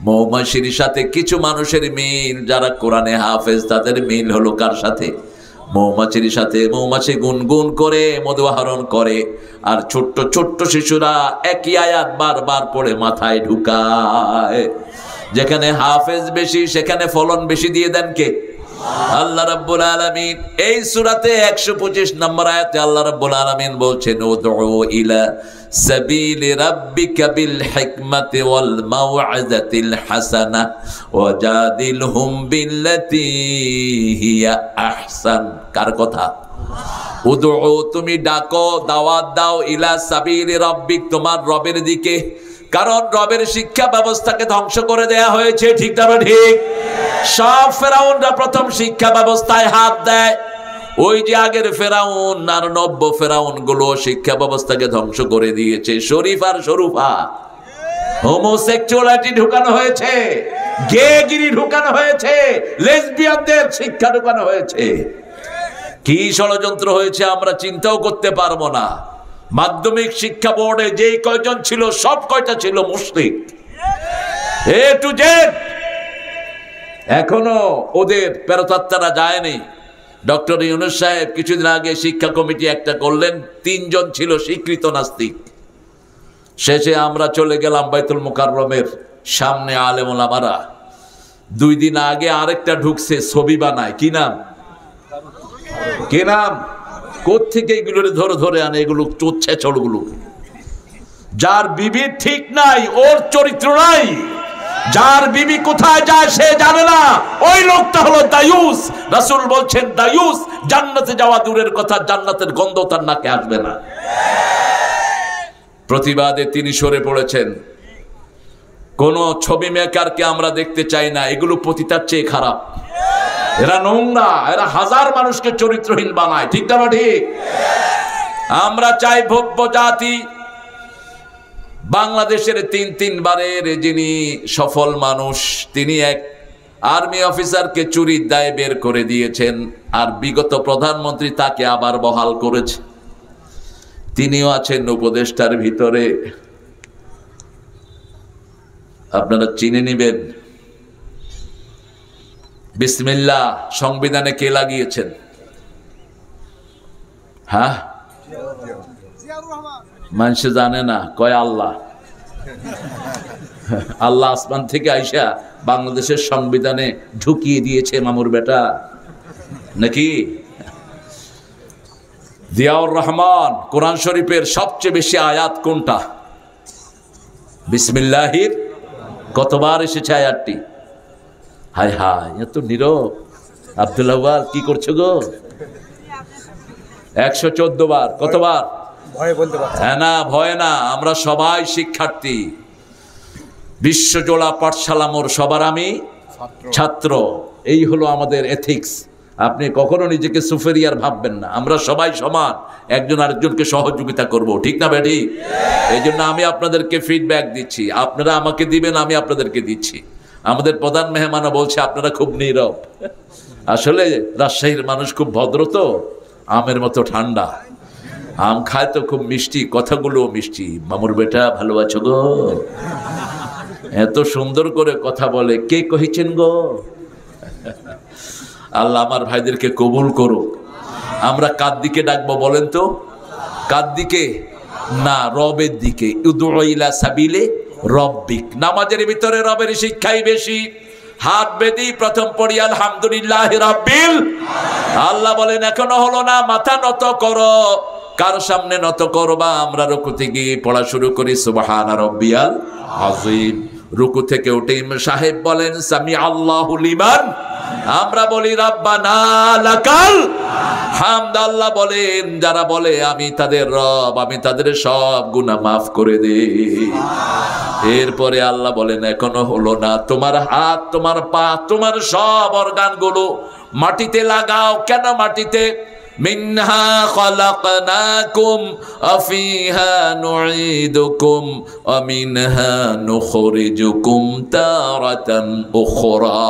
মৌমাছির সাথে কিছু মানুষের মিল, যারা কোরআনে হাফেজ, তাদের মিল হলো কার সাথে? মৌমাছির সাথে। মৌমাছি গুনগুন করে মধু আহরণ করে, আর ছোট্ট ছোট্ট শিশুরা একই আয়াত বারবার পড়ে মাথায় ঢুকায়। যেখানে হাফেজ বেশি সেখানে ফলন বেশি দিয়ে দেন কে? আল্লাহ রাব্বুল আলামিন। এই সূরাতে 125 নম্বর আয়াতে আল্লাহ রাব্বুল আলামিন বলছেন, উদউ ইলা সাবিলি রাব্বিকা বিল হিকমাতি ওয়াল মাউইযাতিল হাসানাহ ওয়াজাদিলহুম বিল্লাতী হিয়া আহসান। কার কথা? উদউ, তুমি ডাকো, দাওয়াত দাও, ইলা সাবিলি রাব্বিক, তোমার রবের দিকে। কারণ রবের শিক্ষা ব্যবস্থাকে ধ্বংস করে দেয়া হয়েছে, ঠিক না ঠিক? সব ফেরাউনরা প্রথম শিক্ষা ব্যবস্থায় হাত দেয়। ওই যে আগের ফেরাউন আর নব্য ফেরাউন গুলো শিক্ষা ব্যবস্থাকে ধ্বংস করে দিয়েছে। শরীফ আর শরুফা, হোমোসেক্সুয়ালিটি ঢুকানো হয়েছে, গেগিরি ঢুকানো হয়েছে, লেসবিয়ানদের শিক্ষা ঢুকানো হয়েছে। কি ষড়যন্ত্র হয়েছে আমরা চিন্তাও করতে পারবো না। মাধ্যমিক শিক্ষা বোর্ডে যেই কয়জন ছিল সব কয়টা ছিল মুশরিক, এ টু জেড। এখনো ওদের প্রেরোতাত্মারা যায়নি। ডক্টর ইউনূস সাহেব কিছুদিন আগে শিক্ষা কমিটি একটা করলেন, 3 জন ছিল স্বীকৃত নাস্তিক। শেষে আমরা চলে গেলাম বাইতুল মুকাররমের সামনে, আলেম ওলামারা। 2 দিন আগে আরেকটা ঢুকছে, ছবি বানায়। কি নাম? কি নাম? কোত্থেকে এগুলো ধরে ধরে আনে? এগুলো চোচ্ছে চড়গুলো। যার বিবি ঠিক নাই, ওর চরিত্র নাই, যার বিবি কোথায় যায় সে জানে না, ওই লোকটা হলো দায়ুস। রাসূল বলছেন দায়ুস জান্নাতে যাওয়া দূরের কথা, জান্নাতের গন্ধ তার নাকে আসবে না। প্রতিবাদে তিনি সরে পড়েছেন। কোন ছবি মেকারকে আমরা দেখতে চাই না, এগুলো পতিতার চেয়ে খারাপ। এরা নোংরা, এরা হাজার মানুষকে চরিত্রহীন বানায়, ঠিক না ঠিক? আমরা চাই ভব্য জাতি। বাংলাদেশের 3 বারের যিনি সফল মানুষ, তিনি এক আর্মি অফিসারকে চুরির দায়ে বের করে দিয়েছেন, আর বিগত প্রধানমন্ত্রী তাকে আবার বহাল করেছে। তিনিও আছেন উপদেষ্টার ভিতরে। আপনারা চিনে নিবেন। বিসমিল্লাহ সংবিধানে কে লাগিয়েছেন? হ্যাঁ, মানুষ জানে না, কয় আল্লাহ। আল্লাহ আসমান থেকে আইসা বাংলাদেশের সংবিধানে ঢুকিয়ে দিয়েছে মামুর বেটা নাকি? জিয়াউর রহমান কোরআন শরীফের সবচেয়ে বেশি আয়াত কোনটা? বিসমিল্লাহির কতবার এসেছে আয়াতটি? হায় হায়, এত নীরব। আব্দুল্লাহ কি করছো গো? 114 বার। কতবার? হ্যাঁ না, ভয় না, আমরা সবাই শিক্ষার্থী। বিশ্বজোড়া পাঠশালা মোর সবার আমি ছাত্র। এই হলো আমাদের এথিক্স। আপনি কখনো নিজেকে সুপেরিয়র ভাববেন না। আমরা সবাই সমান, একজন আরেকজনকে সহযোগিতা করব, ঠিক না বেটি? এই জন্য আমি আপনাদেরকে ফিডব্যাক দিচ্ছি, আপনারা আমাকে দিবেন, আমি আপনাদেরকে দিচ্ছি। আমাদের প্রধান মেহমানও বলছে আপনারা খুব নীরব। আসলে রাজশাহীর মানুষ খুব ভদ্র, তো আমের মতো ঠান্ডা। আম খায় তো খুব মিষ্টি, কথাগুলো মিষ্টি। মামুর বেটা ভালো আছো গো? এত সুন্দর করে কথা বলে, কে কহিছেন গো? আল্লাহ আমার ভাইদেরকে কবুল করুক। আমরা কার দিকে ডাকবো বলেন তো? কার দিকে? না, রবের দিকে। উদউ ইলা সাবিলে রব্বিক। নামাজের ভিতরে রবের শিক্ষাই বেশি। হাত বেঁধে প্রথম পড়ি আলহামদুলিল্লাহি রাব্বিল। আল্লাহ বলেন এখনো হলো না, মাথা নত করো। কার সামনে নত করবা? আমরা রুকুতে গিয়ে পড়া শুরু করি সুবহানা রাব্বিয়াল আযীম। রুকু থেকে উঠে ইমাম সাহেব বলেন সামি আল্লাহু লিমান, আমরা বলি রাব্বানা লাকাল হামদ। আল্লাহ বলেন যারা বলে আমি তাদের রব, আমি তাদের সব গুনাহ মাফ করে দেই। এরপরে আল্লাহ বলেন এখনো হলো না, তোমার হাত, তোমার পা, তোমার সব অর্গানগুলো মাটিতে লাগাও। কেন মাটিতে? মিনহা খালাকনাকুম আফিহা নুঈদুকুম ওয়া মিনহা নুখরিজুকুম তারাতান উখরা।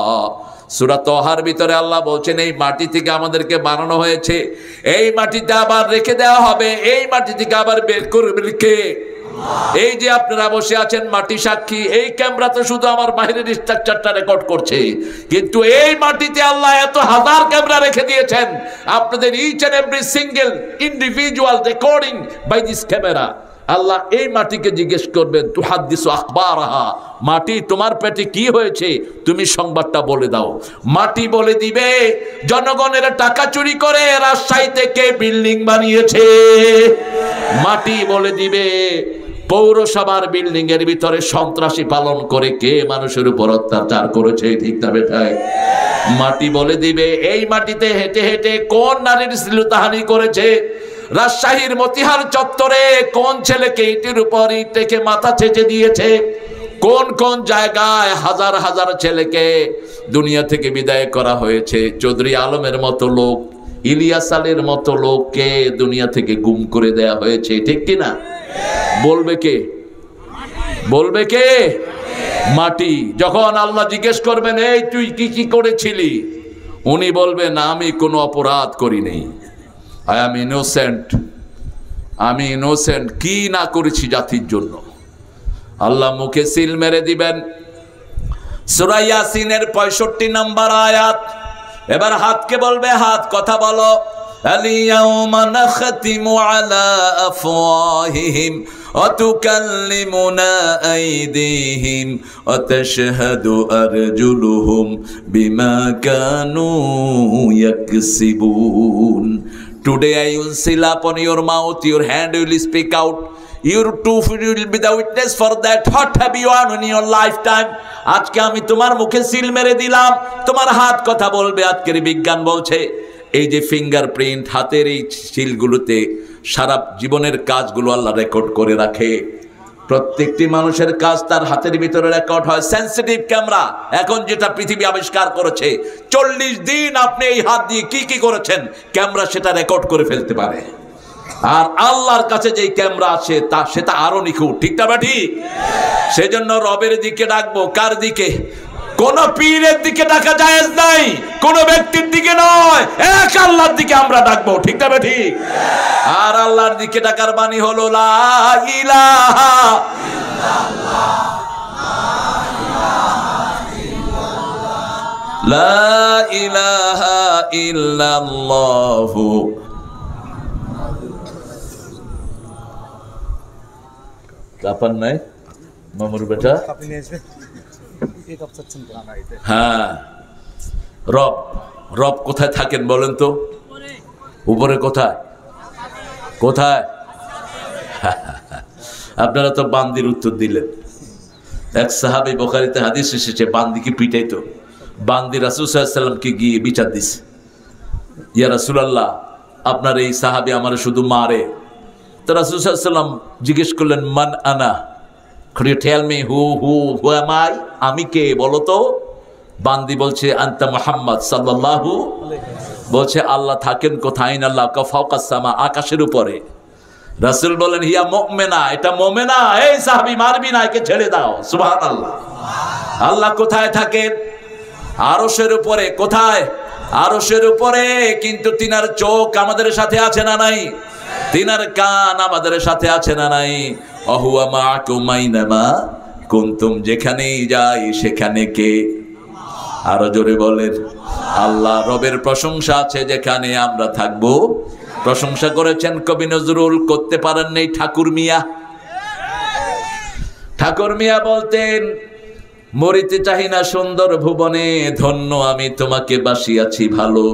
সূরা তাহার ভিতরে আল্লাহ বলছেন এই মাটি থেকে আমাদেরকে বানানো হয়েছে, এই মাটিতে আবার রেখে দেওয়া হবে, এই মাটি থেকে আবার বের করবে কে? এই যে আপনারা বসে আছেন মাটি সাক্ষী, এই ক্যামেরা তো শুধু আমার বাহিরের স্ট্রাকচারটা রেকর্ড করছে, কিন্তু এই মাটিতে আল্লাহ এত হাজার ক্যামেরা রেখে দিয়েছেন আপনাদের each and every single individual recording by this camera. আল্লাহ এই মাটিকে জিজ্ঞেস করবেন তুহাদ্দিসু আখবারাহা, মাটি তোমার পেটে কি হয়েছে তুমি সংবাদটা বলে দাও। মাটি বলে দিবে জনগণের টাকা চুরি করে রাজশাহী থেকে বিল্ডিং বানিয়েছে। মাটি বলে দিবে পৌরসভার বিল্ডিং এর ভিতরে সন্ত্রাসী পালন করে কে মানুষের উপর অত্যাচার করেছে, ঠিক না বেঠায়? মাটি বলে দিবে এই মাটিতে হেঁটে হেঁটে কোন নারীর শ্লীলতাহানি করেছে, রাজশাহীর মতিহার চত্বরে কোন ছেলেকে ইটের উপর ইট রেখে মাথা ছেঁচে দিয়েছে, কোন কোন জায়গায় হাজার হাজার ছেলেকে দুনিয়া থেকে বিদায় করা হয়েছে। চৌধুরী আলমের মতো লোক, ইলিয়াস আলীর মতো লোককে দুনিয়া থেকে গুম করে দেয়া হয়েছে, ঠিক কিনা? বলবে কে? বলবে কে? মাটি। যখন আল্লাহ জিজ্ঞেস করবেন এই তুই কি কি করেছিলি, উনি বলবেন আমি কোনো অপরাধ করিনি, আই এম ইনোসেন্ট, আমি ইনোসেন্ট, কি না করেছি জাতির জন্য। আল্লাহ মুখে সিল মেরে দিবেন। সূরা ইয়াসিনের 65 নম্বর আয়াত। এবার হাতকে বলবে হাত কথা বলো। আলিয়াউমা নাখতিমু আলা আফওয়াহিহিম ওয়া তুকাল্লিমুনা আইদিহিম ওয়া তাশহাদু আরজুলুহুম বিমা Kanu ইয়াকসিবুন। Today I will seal upon your mouth, your hand will speak out, your tooth will be the witness for that. What have you done in your lifetime? আজকে আমি তোমার মুখে সিল মেরে দিলাম, তোমার হাত কথা বলবে। আজকের বিজ্ঞান বলছে এই যে ফিঙ্গারপ্রিন্ট, হাতের এই সিলগুলোতে সারা জীবনের কাজগুলো আল্লাহ রেকর্ড করে রাখে। প্রত্যেকটি মানুষের কাজ তার হাতের ভিতরে রেকর্ড হয়। সেন্সিটিভ ক্যামেরা এখন যেটা পৃথিবী আবিষ্কার করেছে, 40 দিন আপনি এই হাত দিয়ে কি কি করেছেন ক্যামেরা সেটা রেকর্ড করে ফেলতে পারে। আর আল্লাহর কাছে যেই ক্যামেরা আছে তা সেটা আরো নিখুঁত, ঠিক না ঠিক? সেজন্য রবের দিকে ডাকবো। কার দিকে? কোন পীরের দিকে ডাকা জায়েজ নাই, কোন ব্যক্তির দিকে নয়, এক আল্লাহর দিকে আমরা ডাকবো, ঠিক না ঠিক? আর আল্লাহর দিকে ডাকার বাণী হলো লা ইলাহা ইল্লাল্লাহ, লা ইলাহা ইল্লাল্লাহ। কাপান নাই মামুর বেটা? হ্যাঁ, রব, রব কোথায় থাকেন বলেন তো? উপরে কোথায়? কোথায়? আপনারা তো বান্দির উত্তর দিলেন। এক সাহাবী, বুখারীতে হাদিস এসেছে, বান্দিকে পিটাইতো। বান্দি রাসূল সাল্লাল্লাহু আলাইহি ওয়াসাল্লামকে গিয়ে বিচার দিছে, ইয়া রাসূলুল্লাহ আপনার এই সাহাবী আমার শুধু মারে। তো রাসূল সাল্লাল্লাহু আলাইহি ওয়াসাল্লাম জিজ্ঞেস করলেন মান আনা, could you tell me who am I? আমি কে বলো তো? বান্দি বলছে আনতা মুহাম্মদ সাল্লাল্লাহু, বলছে আল্লাহ থাকেন কোথায়? আল্লাহ কা ফাওকাস সামা, আকাশের উপরে। রাসূল বলেন হিয়া মুমিনা, এটা মুমিনা, এই সাহাবী মারবি না, একে ছেড়ে দাও। সুবহানাল্লাহ। আল্লাহ কোথায় থাকেন? আরশের উপরে। কোথায়? আরশের উপরে। কিন্তু তিনার চোখ আমাদের সাথে আছে না নাই? তিনার কান আমাদের সাথে আছে না নাই? অহুয়া মাআকুম আইনামা কুনতুম, যেখানেই যাই সেখানে কে? আরো জোরে বলেন আল্লাহ। রবের প্রশংসা আছে যেখানে আমরা থাকবো। প্রশংসা করেছেন কবি নজরুল, করতে পারেন নাই ঠাকুর মিয়া। ঠাকুর মিয়া বলতেন মরিতে চাহি না সুন্দর ভুবনে, ধন্য আমি তোমাকে বাসিয়াছি ভালো।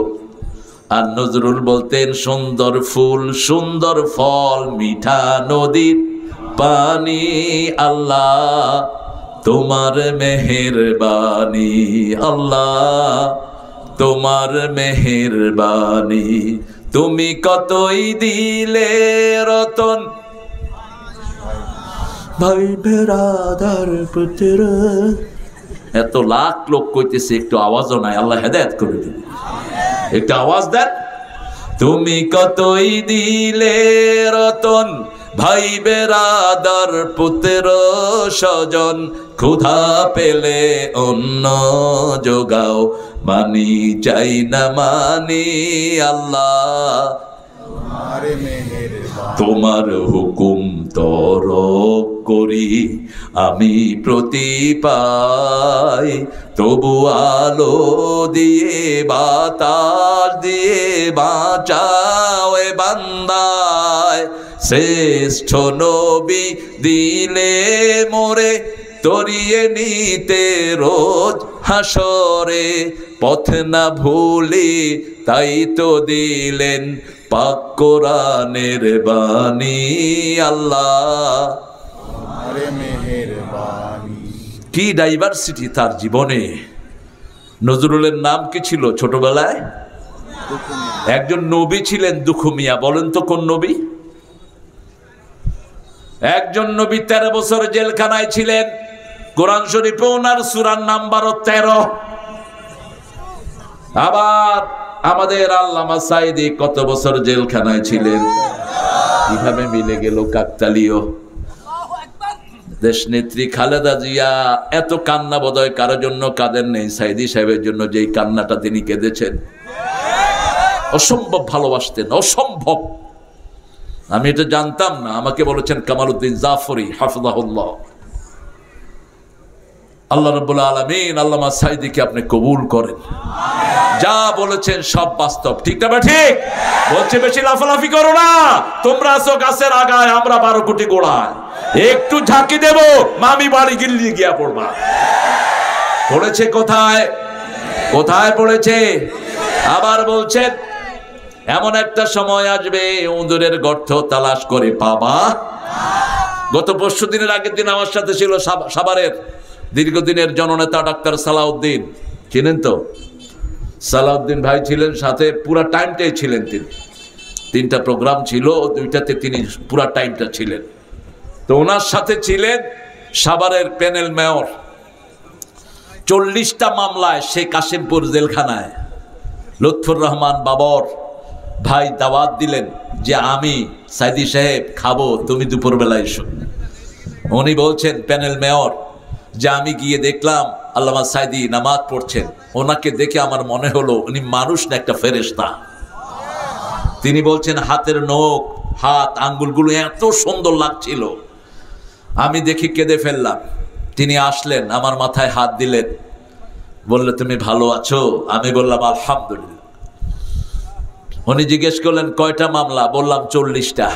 আর নজরুল বলতেন সুন্দর ফুল সুন্দর ফল মিঠা নদীর পানি, আল্লাহ তোমার মেহেরবানি, আল্লাহ তোমার মেহেরবানি। তুমি কতই দিলে রতন ভাই বেরাদার পুত্র। এত লাখ লোক কইতেছে, একটু আওয়াজও নাই, আল্লাহ হেদায়েত করে দিন, একটু আওয়াজ দেন। তুমি কতই দিলে রতন ভাই বেরাদার পুত্র স্বজন, ক্ষুধা পেলে অন্ন যোগাও, মানি চাই না মানি, আল্লাহ তোমার হুকুম তরক করি আমি প্রতি পাই, তবু আলো দিয়ে বাতাস দিয়ে বাঁচাও এ বান্দায়। শ্রেষ্ঠ নবী দিলে মোরে তরিয়ে নিতে রোজ হাসরে, পথ না ভুলি তাই তো দিলেন পাক কোরআনের বাণী, আল্লাহ কি ডাইভার্সিটি তার জীবনে। নজরুলের নাম কি ছিল ছোটবেলায়? একজন নবী ছিলেন দুখু মিয়া। বলেন তো কোন নবী? একজন নবী 13 বছর জেলখানায় ছিলেন। কোরআন শরীফে ওনার সূরার নাম্বার 13। আবার আমাদের আল্লামা সাঈদী কত বছর জেলখানায় ছিলেন? কিভাবে মিলে গেল কাকতালীয়। দেশ নেত্রী খালেদা জিয়া এত কান্না বোধহয় কারোর জন্য কাঁদেন নেই, সাঈদী সাহেবের জন্য যেই কান্নাটা তিনি কেঁদেছেন। অসম্ভব ভালোবাসতেন, অসম্ভব। আমি এটা জানতাম না, আমাকে বলেছেন কামালউদ্দিন জাফরি হাফিজাহুল্লাহ। আল্লাহ রাব্বুল আলামিন আল্লামা সাঈদীকে আপনি কবুল করেন। যা বলেছেন সব বাস্তব, ঠিক না? ঠিক বলছে, বেশি লাফালাফি করো না, তোমরা আছো গাছের আগায়, আমরা 12 কোটি গোড়ায়, একটু ঝাঁকি দেব মামি বাড়ি গিল্লি গিয়া পড়বা। পড়েছে কোথায়? কোথায় পড়েছে? আবার বলছেন এমন একটা সময় আসবে উঁদুরের গর্ত তালাশ করে পাবা। গত পরশু দিনের আগের দিন আমার সাথে ছিল সাভারের দীর্ঘদিনের জননেতা ডাক্তার সালাউদ্দিন, চিনেন তো? সালাউদ্দিন ভাই ছিলেন সাথে, পুরা টাইমটাই ছিলেন তিনি। 3টা প্রোগ্রাম ছিল, 2টাতে তিনি পুরা টাইমটা ছিলেন। তো ওনার সাথে ছিলেন সাভারের প্যানেল মেয়র। 40টা মামলায় সে কাশিমপুর জেলখানায়। লুৎফর রহমান বাবর ভাই দাওয়াত দিলেন যে আমি সাঈদী সাহেব খাবো, তুমি দুপুরবেলা এসো। উনি বলছেন প্যানেল মেয়র যে আমি গিয়ে দেখলাম আল্লামা সাঈদী নামাজ পড়ছেন, ওনাকে দেখে আমার মনে হলো উনি মানুষ না একটা ফেরেশতা। তিনি বলছেন হাতের নখ, হাত আঙ্গুলগুলো এত সুন্দর লাগছিল, আমি দেখি কেঁদে ফেললাম। তিনি আসলেন, আমার মাথায় হাত দিলেন, বললে তুমি ভালো আছো? আমি বললাম আলহামদুলিল্লাহ। উনি জিজ্ঞেস করলেন কয়টা মামলা? বললাম 40টা।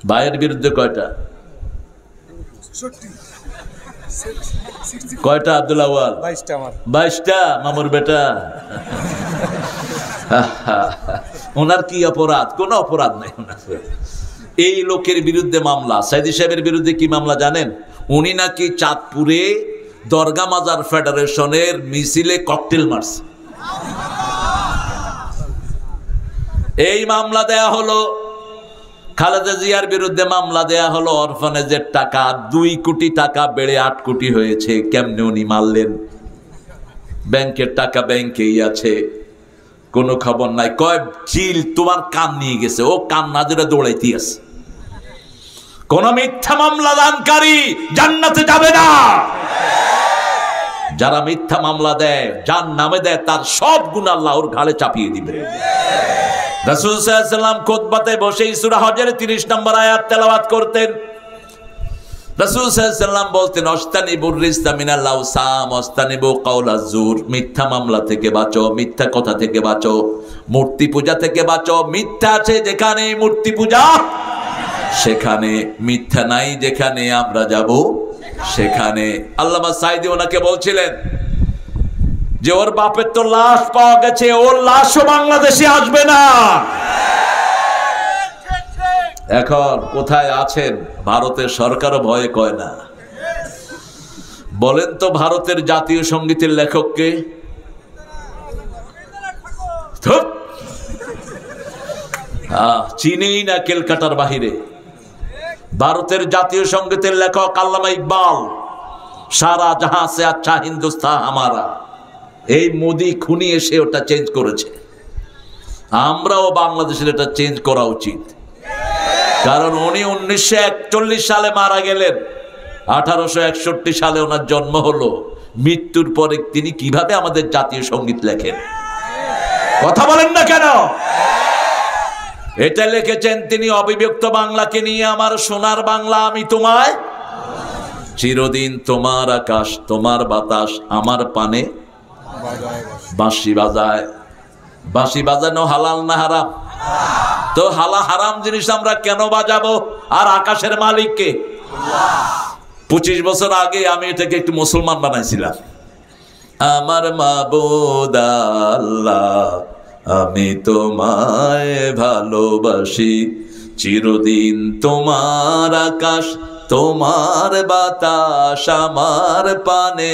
ভাইয়ের বিরুদ্ধে কয়টা? কয়টা আব্দুল আউয়াল? 22টা। মামুর বেটা। ওনার কি অপরাধ? কোন অপরাধ নাই ওনার। এই লোকের বিরুদ্ধে মামলা। সাঈদী সাহেবের বিরুদ্ধে কি মামলা জানেন? উনি নাকি চাঁদপুরে দরগা মাজার ফেডারেশনের মিছিলে ককটেল মারছে। এই মামলা দেয়া হলো। খালেদা জিয়ার বিরুদ্ধে মামলা দেয়া হলো অরফানেজের টাকা 2 কোটি টাকা বেড়ে 8 কোটি হয়েছে। কেমনে উনি মারলেন? ব্যাংকের টাকা ব্যাংকেই আছে, কোনো খবর নাই। কয় চিল তোমার কান নিয়ে গেছে, ও কান না ধরে দৌড়াইতে আছে। কোন মিথ্যা মামলা দানকারী জান্নাতে যাবে না। যারা মিথ্যা মামলা দেয়, যার নামে দেয়, তার সব গুনাহ আল্লাহ ওর ঘাড়ে চাপিয়ে দিবে। রাসূল সাল্লাল্লাহু আলাইহি ওয়াসাল্লাম খুতবাতে বসে সূরা হজের 30 নম্বর আয়াত তেলাওয়াত করতেন। রাসূল সাল্লাল্লাহু আলাইহি ওয়াসাল্লাম বলতেন অস্তানিবুর রিজতা মিনাল আওসাম অস্তানিবু কাওলাজ জুর। মিথ্যা মামলা থেকে বাঁচো, মিথ্যা কথা থেকে বাঁচো, মূর্তি পূজা থেকে বাঁচো। মিথ্যা আছে যেখানে মূর্তি পূজা সেখানে, মিথ্যা নাই যেখানে আমরা যাব সেখানে। আল্লামা সাঈদী ওনাকে বলছিলেন যে ওর বাপের তো লাশ পাওয়া গেছে, ওর লাশও বাংলাদেশে আসবে না। এখন কোথায় আছেন? ভারতের সরকারও ভয়ে কয় না। বলেন তো ভারতের জাতীয় সঙ্গীতের লেখককে? চিনেই না কেলকাটার বাহিরে। ভারতের জাতীয় সঙ্গীতের লেখক আল্লামা ইকবাল, সারা জাহাঁ সে আচ্ছা হিন্দুস্তান হামারা, এই মোদি খুনি এসে ওটা চেঞ্জ করেছে। আমরাও বাংলাদেশের এটা চেঞ্জ করা উচিত, কারণ উনি 1941 সালে মারা গেলেন, 1861 সালে ওনার জন্ম হলো। মৃত্যুর পরে তিনি কিভাবে আমাদের জাতীয় সঙ্গীত লেখেন? কথা বলেন না কেন? এটা লিখেছেন তিনি অবিভক্ত বাংলাকে নিয়ে, আমার সোনার বাংলা আমি তোমায়, চিরদিন তোমার আকাশ তোমার বাতাস আমার পানে বাঁশি বাজায়। বাঁশি বাজানো হালাল না হারাম? তো হারাম জিনিস আমরা কেন বাজাবো? আর আকাশের মালিককে? 25 বছর আগে আমি এটাকে একটু মুসলমান বানাইছিলাম। আমার মাবুদ আল্লাহ আমি তোমায় ভালোবাসি, চিরদিন তোমার আকাশ তোমার বাতাস আমার পানে,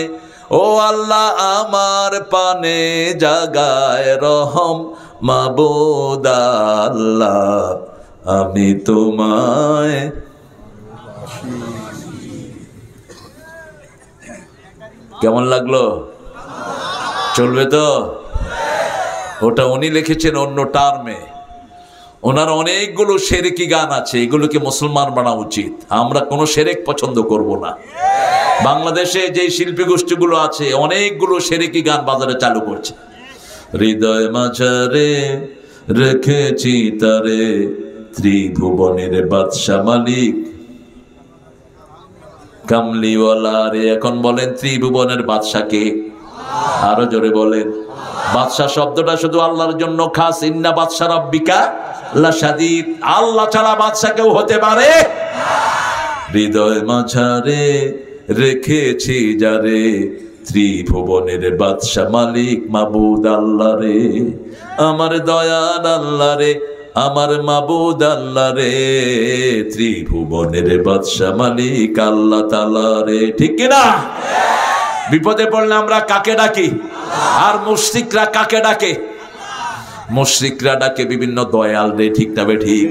ও আল্লাহ আমার পানে জাগায় রহম, মাবুদ আল্লাহ আমি তোমায়। কেমন লাগলো? চলবে তো? ওটা উনি লিখেছেন অন্য টার্মে। ওনার অনেকগুলো সেরেকি গান আছে, এগুলোকে মুসলমান বানা উচিত। আমরা কোনো সেরেক পছন্দ করব না। বাংলাদেশে যে শিল্পী গোষ্ঠীগুলো আছে অনেকগুলো সেরেকি গান বাজারে চালু করছে। হৃদয় মাঝারে রেখেছি তারে, ত্রিভুবনের বাদশা মালিক কামলিওয়ালা রে। এখন বলেন ত্রিভুবনের বাদশাকে? আরো জোরে বলেন। বাদশা শব্দটা শুধু আল্লাহর জন্য খাস। ইন্না বাদশা রাব্বিকা লাশাদীদ। আল্লাহ ছাড়া বাদশা কেউ হতে পারে? হৃদয় মাঝারে রেখেছি যারে, ত্রিভুবনের বাদশা মালিক মাবুদ আল্লাহ রে, আমার দয়াল আল্লাহ রে, আমার মাবুদ আল্লাহ রে, ত্রিভুবনের বাদশা মালিক আল্লাহ তাআলা রে। ঠিক কিনা? বিপদে পড়লে আমরা কাকে ডাকি? আর মুশরিকরা কাকে ডাকে? মুশরিকরা ডাকে বিভিন্ন দয়াল রে। ঠিক না বে ঠিক?